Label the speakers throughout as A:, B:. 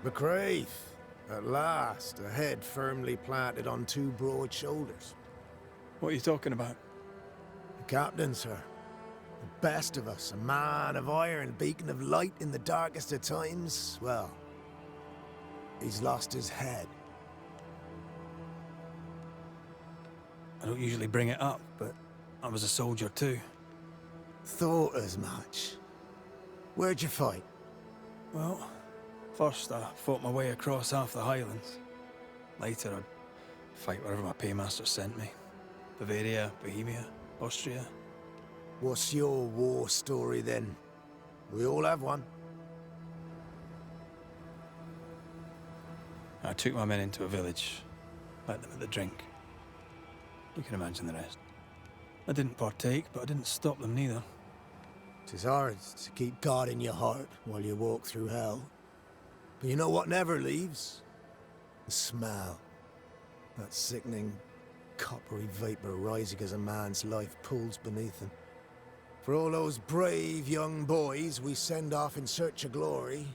A: Bequeath. At last, a head firmly planted on two broad shoulders.
B: What are you talking about?
A: The captain, sir. The best of us, a man of iron, beacon of light in the darkest of times. Well, he's lost his head.
B: I don't usually bring it up, but I was a soldier too.
A: Thought as much. Where'd you fight?
B: Well, first I fought my way across half the Highlands. Later I'd fight wherever my paymaster sent me. Bavaria, Bohemia, Austria.
A: What's your war story then? We all have one.
B: I took my men into a village, let them at the drink. You can imagine the rest. I didn't partake, but I didn't stop them neither.
A: 'Tis hard to keep God in your heart while you walk through hell. But you know what never leaves? The smell. That sickening, coppery vapor rising as a man's life pulls beneath him. For all those brave young boys we send off in search of glory,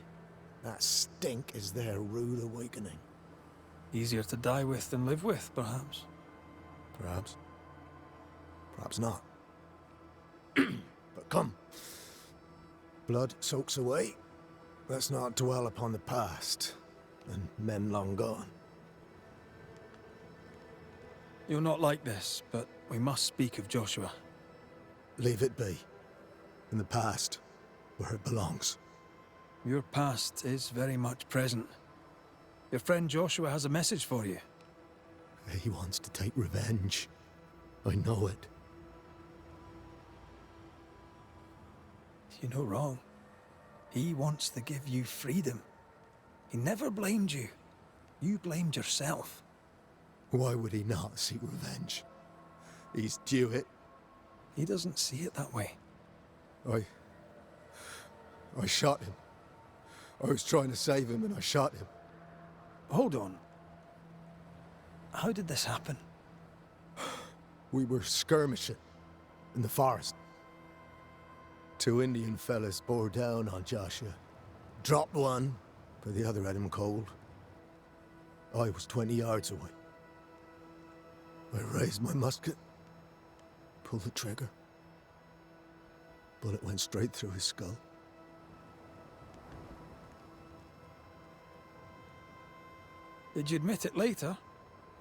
A: that stink is their rude awakening.
B: Easier to die with than live with, perhaps.
A: Perhaps. Perhaps not. But come. Blood soaks away. Let's not dwell upon the past, and men long gone.
B: You're not like this, but we must speak of Joshua.
A: Leave it be. In the past, where it belongs.
B: Your past is very much present. Your friend Joshua has a message for you.
A: He wants to take revenge. I know it.
B: You're no wrong. He wants to give you freedom. He never blamed you. You blamed yourself.
A: Why would he not seek revenge? He's due it.
B: He doesn't see it that way.
A: I shot him. I was trying to save him and I shot him.
B: Hold on. How did this happen?
A: We were skirmishing in the forest. Two Indian fellas bore down on Joshua. Dropped one, but the other had him cold. I was 20 yards away. I raised my musket, pulled the trigger. Bullet went straight through his skull.
B: Did you admit it later?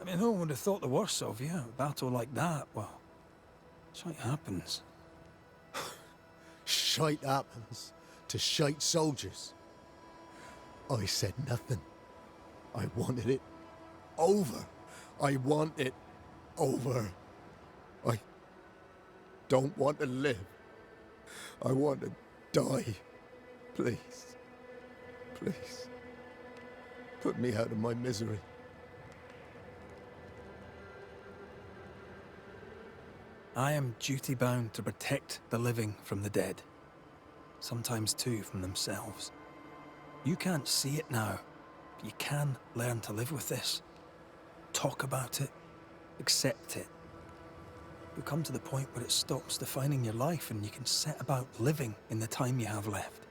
B: I mean, no one would have thought the worst of you. A battle like that, well, shite happens.
A: Shite happens to shite soldiers. I said nothing. I wanted it over. I want it over. I don't want to live. I want to die. Please. Please. Put me out of my misery.
B: I am duty-bound to protect the living from the dead. Sometimes, too, from themselves. You can't see it now, but you can learn to live with this. Talk about it. Accept it. You'll come to the point where it stops defining your life and you can set about living in the time you have left.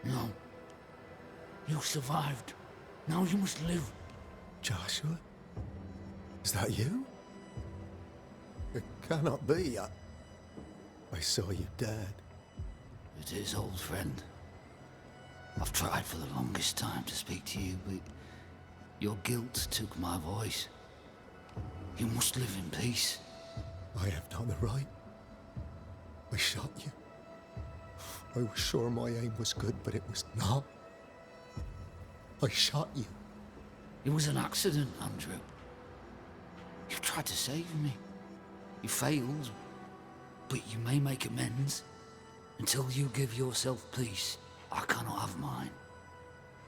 C: No. You survived. Now you must live.
A: Joshua? Is that you? It cannot be. I saw you dead.
C: It is, old friend. I've tried for the longest time to speak to you, but your guilt took my voice. You must live in peace.
A: I have done the right. I shot you. I was sure my aim was good, but it was not. I shot you.
C: It was an accident, Andrew. You tried to save me. You failed, but you may make amends. Until you give yourself peace, I cannot have mine.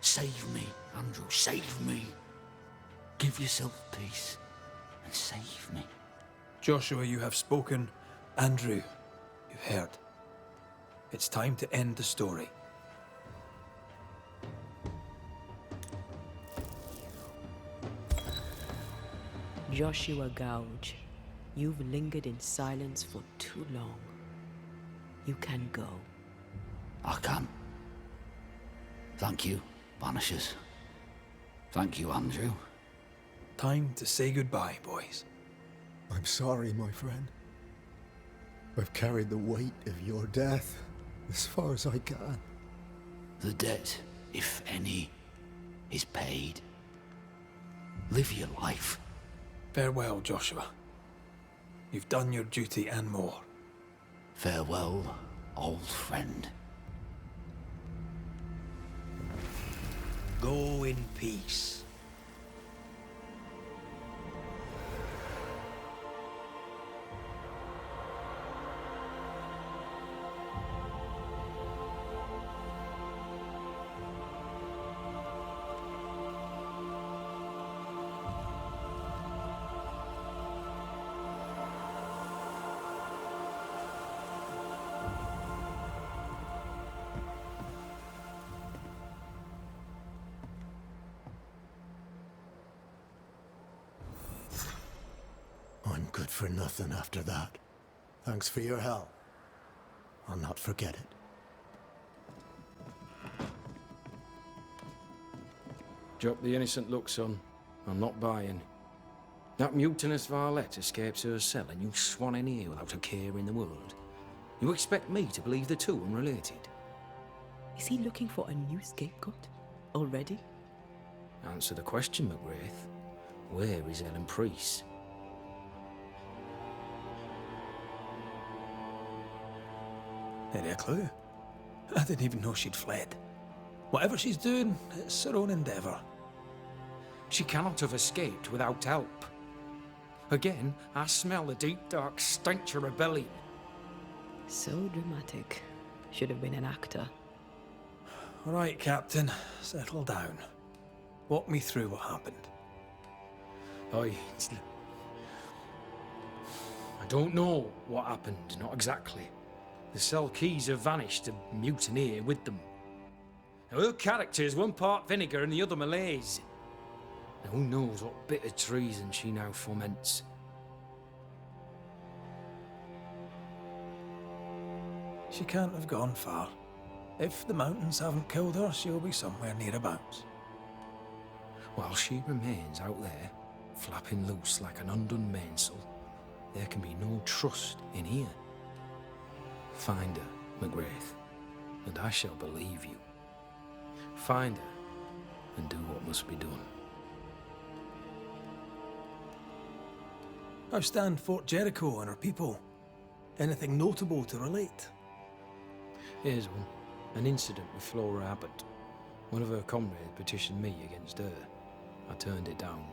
C: Save me, Andrew, save me. Give yourself peace and save me.
B: Joshua, you have spoken. Andrew, you've heard. It's time to end the story.
D: Joshua Gouge, you've lingered in silence for too long. You can go.
C: I can. Thank you, Banishers. Thank you, Andrew.
B: Time to say goodbye, boys.
A: I'm sorry, my friend. I've carried the weight of your death as far as I can.
C: The debt, if any, is paid. Live your life.
B: Farewell, Joshua. You've done your duty and more.
C: Farewell, old friend.
E: Go in peace.
A: I'm good for nothing after that. Thanks for your help. I'll not forget it.
F: Drop the innocent look, son. I'm not buying. That mutinous varlet escapes her cell and you swan in here without a care in the world. You expect me to believe the two unrelated?
D: Is he looking for a new scapegoat? Already?
F: Answer the question, McGrath. Where is Ellen Priest?
B: Any a clue? I didn't even know she'd fled. Whatever she's doing, it's her own endeavour.
F: She cannot have escaped without help. Again, I smell the deep, dark stench of rebellion.
D: So dramatic. Should have been an actor.
B: All right, Captain, settle down. Walk me through what happened.
F: I don't know what happened, not exactly. The cell keys have vanished, the mutineer with them. Now, her character is one part vinegar and the other malaise. Now, who knows what bitter treason she now foments.
B: She can't have gone far. If the mountains haven't killed her, she'll be somewhere nearabouts.
F: While she remains out there, flapping loose like an undone mainsail, there can be no trust in here. Find her, McGrath, and I shall believe you. Find her, and do what must be done.
B: How stand Fort Jericho and her people? Anything notable to relate?
F: Here's one. An incident with Flora Abbott. One of her comrades petitioned me against her. I turned it down.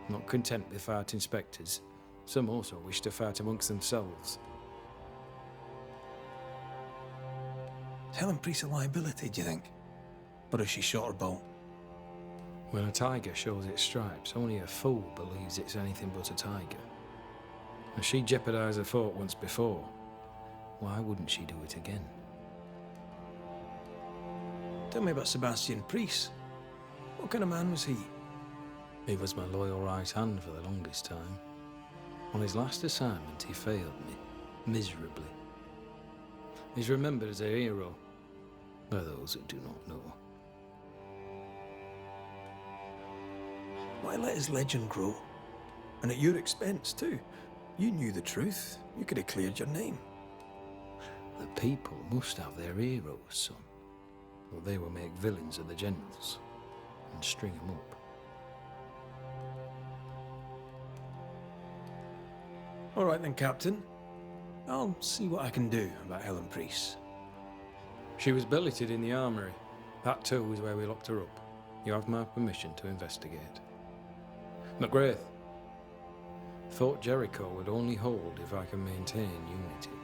F: Not content with fighting spectres, some also wish to fight amongst themselves.
B: Is Helen Priest a liability, do you think? Or is she shot her bow?
F: When a tiger shows its stripes, only a fool believes it's anything but a tiger. And she jeopardized the fort once before. Why wouldn't she do it again?
B: Tell me about Sebastian Priest. What kind of man was he?
F: He was my loyal right hand for the longest time. On his last assignment, he failed me, miserably. He's remembered as a hero by those who do not know.
B: Why let his legend grow? And at your expense, too. You knew the truth. You could have cleared your name.
F: The people must have their heroes, son. Or they will make villains of the generals and string them up.
B: All right then, Captain. I'll see what I can do about Helen Priest.
F: She was billeted in the armory. That too is where we locked her up. You have my permission to investigate. McGrath, Fort Jericho would only hold if I can maintain unity.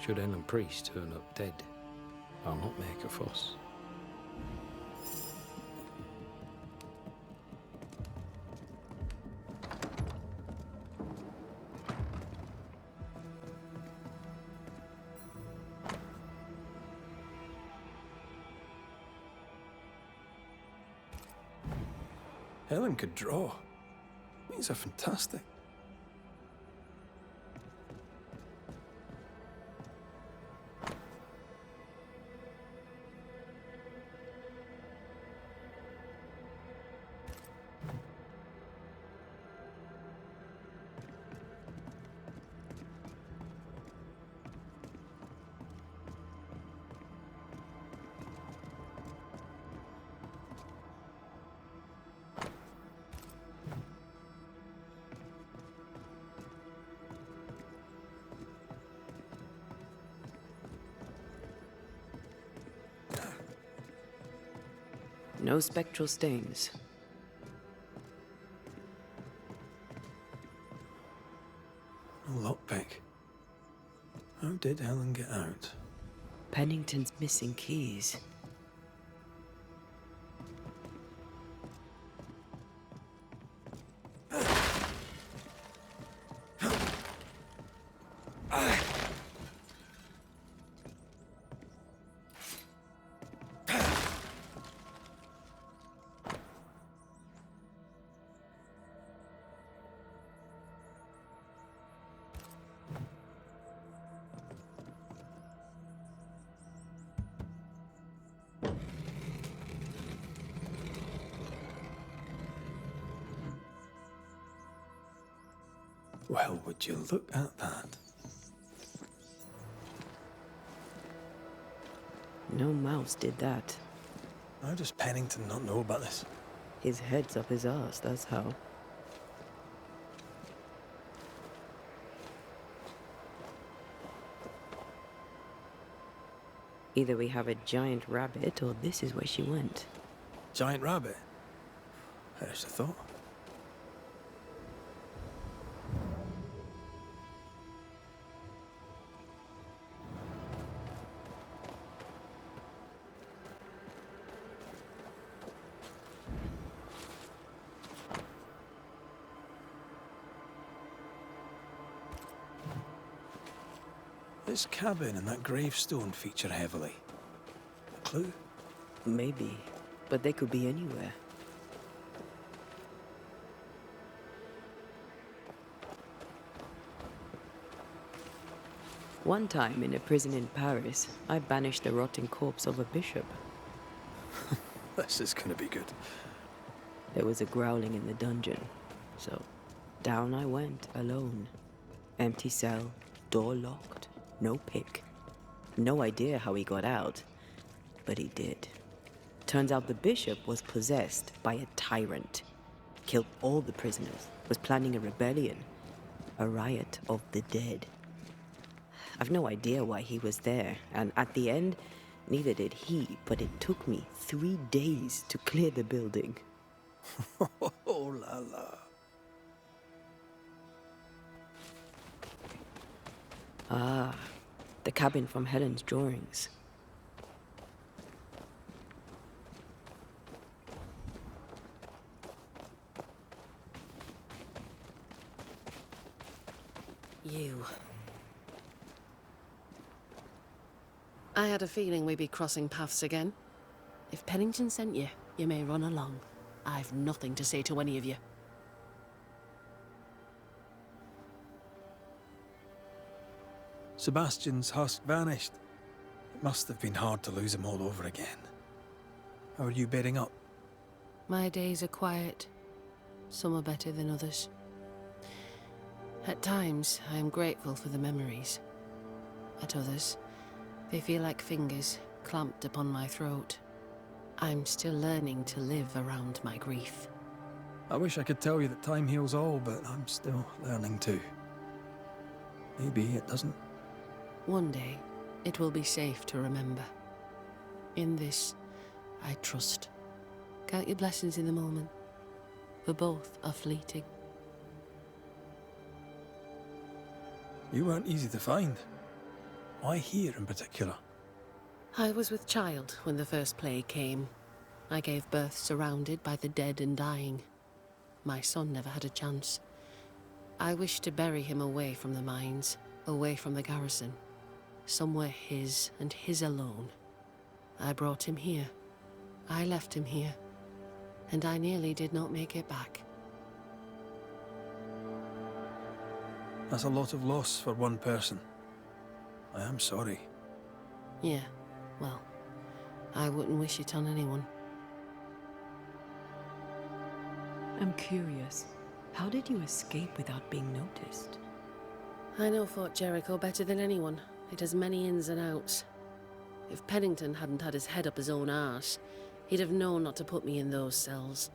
F: Should Ellen Priest turn up dead, I'll not make a fuss.
B: Helen could draw. These are fantastic.
D: No spectral stains.
B: No lockpick. How did Helen get out?
D: Pennington's missing keys.
B: Well, would you look at that?
D: No mouse did that.
B: How does Pennington not know about this?
D: His head's up his arse, that's how. Either we have a giant rabbit, or this is where she went.
B: Giant rabbit? There's the thought. This cabin and that gravestone feature heavily. A clue?
D: Maybe, but they could be anywhere. One time in a prison in Paris, I banished the rotting corpse of a bishop.
B: This is gonna be good.
D: There was a growling in the dungeon, so down I went alone. Empty cell, door locked, no pick. No idea how he got out, but he did. Turns out the bishop was possessed by a tyrant. Killed all the prisoners, was planning a rebellion. A riot of the dead. I've no idea why he was there, and at the end, neither did he, but it took me 3 days to clear the building.
B: Oh la la.
D: Ah, the cabin from Helen's drawings.
E: You. I had a feeling we'd be crossing paths again. If Pennington sent you, you may run along. I've nothing to say to any of you.
B: Sebastian's husk vanished. It must have been hard to lose him all over again. How are you bearing up?
E: My days are quiet. Some are better than others. At times, I am grateful for the memories. At others, they feel like fingers clamped upon my throat. I'm still learning to live around my grief.
B: I wish I could tell you that time heals all, but I'm still learning too. Maybe it doesn't.
E: One day, it will be safe to remember. In this, I trust. Count your blessings in the moment, for both are fleeting.
B: You weren't easy to find. Why here in particular?
E: I was with child when the first plague came. I gave birth surrounded by the dead and dying. My son never had a chance. I wished to bury him away from the mines, away from the garrison. Somewhere his and his alone. I brought him here. I left him here. And I nearly did not make it back.
B: That's a lot of loss for one person. I am sorry.
E: Yeah, well, I wouldn't wish it on anyone.
D: I'm curious. How did you escape without being noticed?
E: I know Fort Jericho better than anyone. It has many ins and outs. If Pennington hadn't had his head up his own arse, he'd have known not to put me in those cells.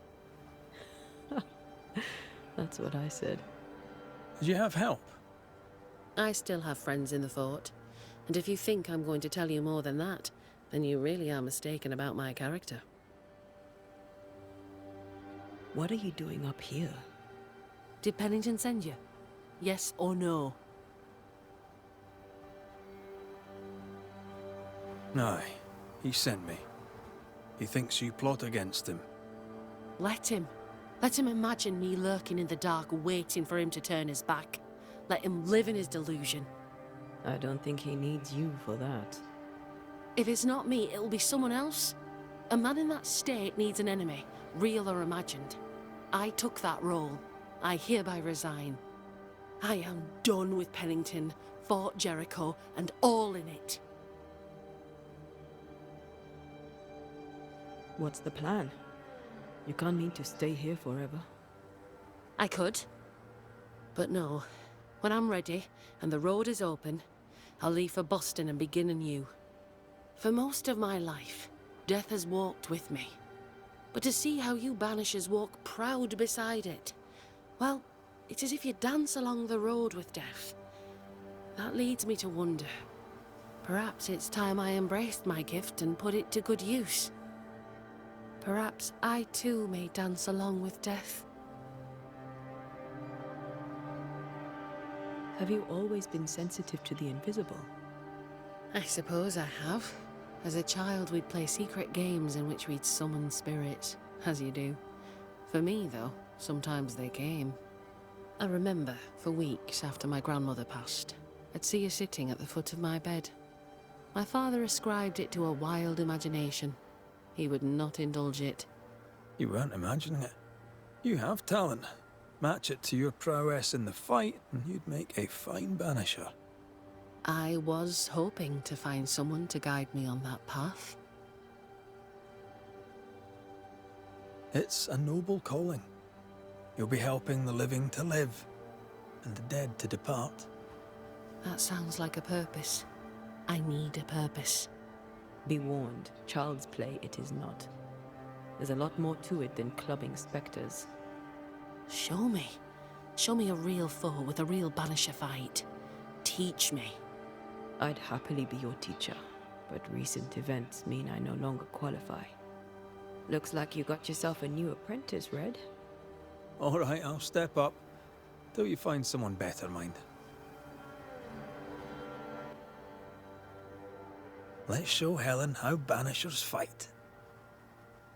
D: That's what I said.
B: Did you have help?
E: I still have friends in the fort, and if you think I'm going to tell you more than that, then you really are mistaken about my character.
D: What are you doing up here?
E: Did Pennington send you? Yes or no?
B: Aye, he sent me. He thinks you plot against him.
E: Let him. Let him imagine me lurking in the dark, waiting for him to turn his back. Let him live in his delusion.
D: I don't think he needs you for that.
E: If it's not me, it'll be someone else. A man in that state needs an enemy, real or imagined. I took that role. I hereby resign. I am done with Pennington, Fort Jericho, and all in it.
D: What's the plan? You can't mean to stay here forever.
E: I could. But no. When I'm ready, and the road is open, I'll leave for Boston and begin anew. For most of my life, death has walked with me. But to see how you Banishers walk proud beside it, well, it's as if you dance along the road with death. That leads me to wonder. Perhaps it's time I embraced my gift and put it to good use. Perhaps I too may dance along with death.
D: Have you always been sensitive to the invisible?
E: I suppose I have. As a child, we'd play secret games in which we'd summon spirits, as you do. For me, though, sometimes they came. I remember, for weeks after my grandmother passed, I'd see her sitting at the foot of my bed. My father ascribed it to a wild imagination. He would not indulge it.
B: You weren't imagining it. You have talent. Match it to your prowess in the fight, and you'd make a fine banisher.
E: I was hoping to find someone to guide me on that path.
B: It's a noble calling. You'll be helping the living to live, and the dead to depart.
E: That sounds like a purpose. I need a purpose.
D: Be warned, child's play it is not. There's a lot more to it than clubbing specters.
E: Show me. Show me a real foe with a real banisher fight. Teach me.
D: I'd happily be your teacher, but recent events mean I no longer qualify. Looks like you got yourself a new apprentice, Red.
B: All right, I'll step up. Till you find someone better, mind. Let's show Helen how Banishers fight.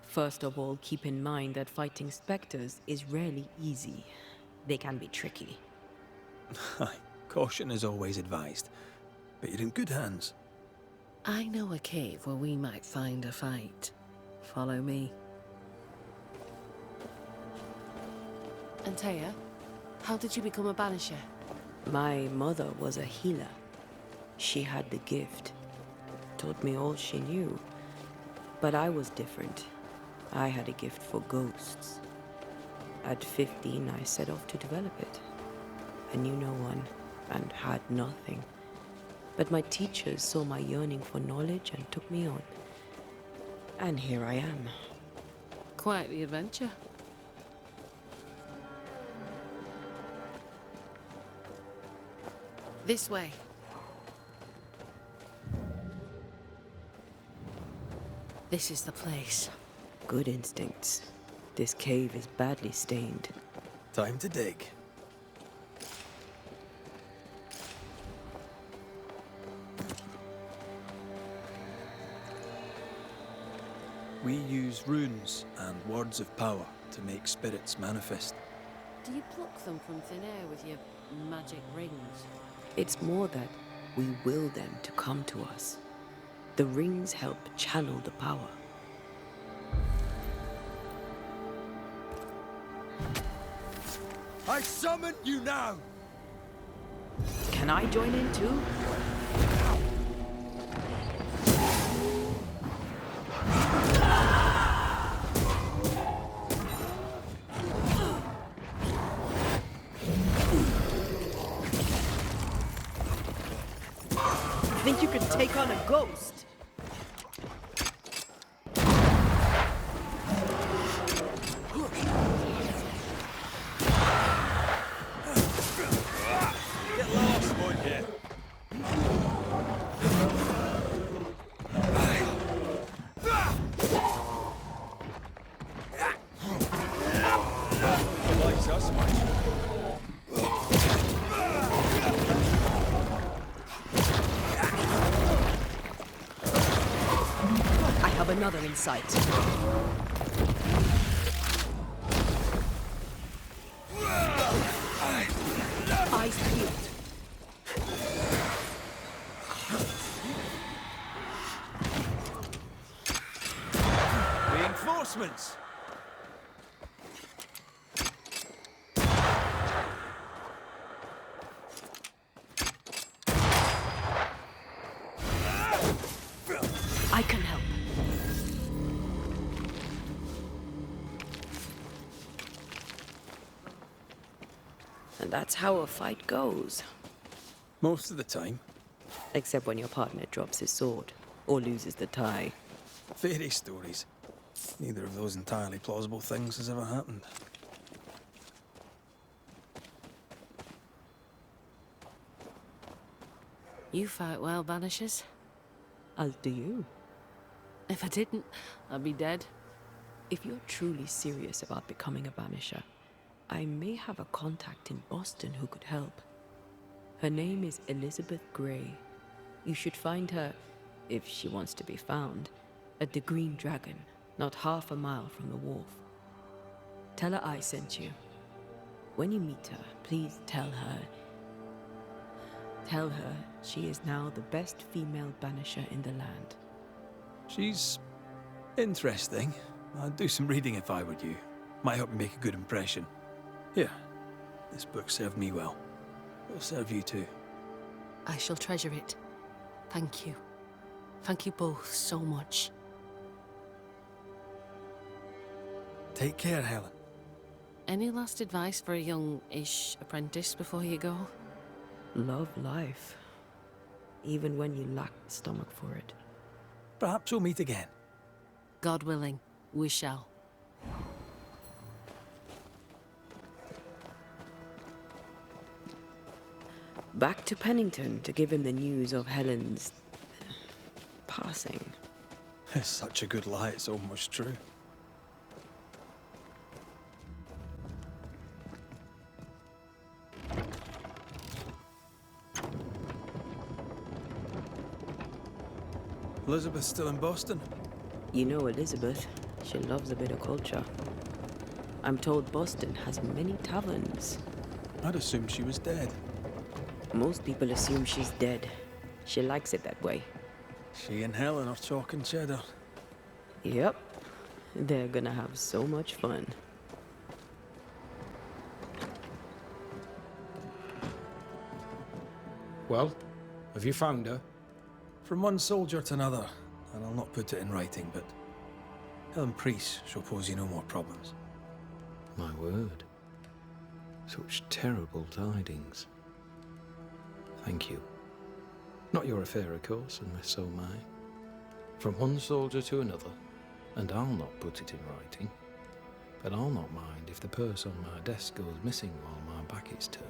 D: First of all, keep in mind that fighting specters is rarely easy. They can be tricky.
B: Aye, caution is always advised. But you're in good hands.
E: I know a cave where we might find a fight. Follow me. Antea, how did you become a banisher?
D: My mother was a healer. She had the gift. Taught me all she knew. But I was different. I had a gift for ghosts. At 15, I set off to develop it. I knew no one, and had nothing. But my teachers saw my yearning for knowledge and took me on. And here I am.
E: Quite the adventure. This way. This is the place.
D: Good instincts. This cave is badly stained.
B: Time to dig. We use runes and words of power to make spirits manifest.
E: Do you pluck them from thin air with your magic rings?
D: It's more that we will them to come to us. The rings help channel the power.
A: I summon you now!
D: Can I join in too? Think you could take on a ghost?
B: Get lost, won't you?
D: have another in sight. Eyes peeled.
B: Reinforcements!
D: I can help. And that's how a fight goes.
B: Most of the time.
D: Except when your partner drops his sword or loses the tie.
B: Fairy stories. Neither of those entirely plausible things has ever happened.
E: You fight well, Banishers.
D: As do you.
E: If I didn't, I'd be dead.
D: If you're truly serious about becoming a Banisher, I may have a contact in Boston who could help. Her name is Elizabeth Grey. You should find her, if she wants to be found, at the Green Dragon, not half a mile from the wharf. Tell her I sent you. When you meet her, please tell her she is now the best female Banisher in the land.
B: She's interesting. I'd do some reading if I were you. Might help me make a good impression. Here, this book served me well. It'll serve you too.
E: I shall treasure it. Thank you. Thank you both so much.
B: Take care, Helen.
E: Any last advice for a young-ish apprentice before you go?
D: Love life. Even when you lack the stomach for it.
B: Perhaps we'll meet again.
E: God willing, we shall.
D: Back to Pennington to give him the news of Helen's passing.
B: It's such a good lie, it's almost true. Elizabeth's still in Boston?
D: You know Elizabeth. She loves a bit of culture. I'm told Boston has many taverns.
B: I'd assumed she was dead.
D: Most people assume she's dead. She likes it that way.
B: She and Helen are talking cheddar.
D: Yep. They're gonna have so much fun.
F: Well, have you found her?
B: From one soldier to another, and I'll not put it in writing, but Helen Priest shall pose you no more problems.
F: My word. Such terrible tidings. Thank you. Not your affair, of course, unless so mine. From one soldier to another, and I'll not put it in writing. But I'll not mind if the purse on my desk goes missing while my back is turned.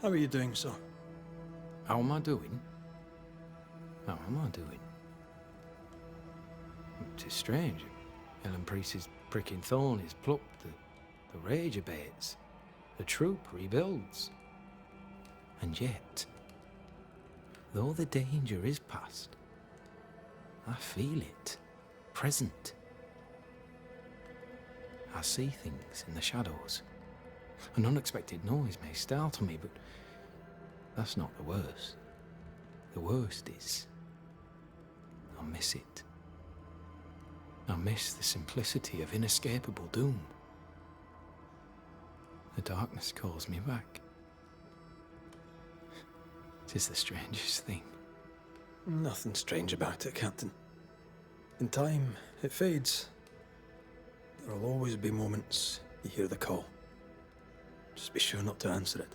B: How are you doing, sir?
F: How am I doing? How am I doing? It is strange. Helen Priest's pricking thorn is plucked, the rage abates, the troop rebuilds. And yet, though the danger is past, I feel it, present. I see things in the shadows. An unexpected noise may startle me, but that's not the worst. The worst is, I miss it. I miss the simplicity of inescapable doom. The darkness calls me back. It is the strangest thing.
B: Nothing strange about it, Captain. In time, it fades. There will always be moments you hear the call. Just be sure not to answer it.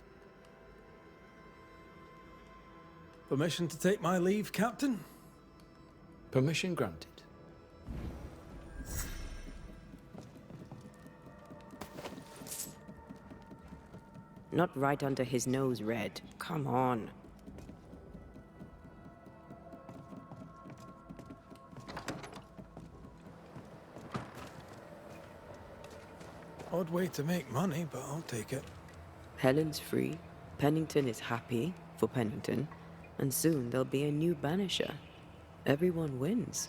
B: Permission to take my leave, Captain?
F: Permission granted.
D: Not right under his nose, Red. Come on.
B: Odd way to make money, but I'll take it.
D: Helen's free. Pennington is happy for Pennington. And soon there'll be a new Banisher. Everyone wins.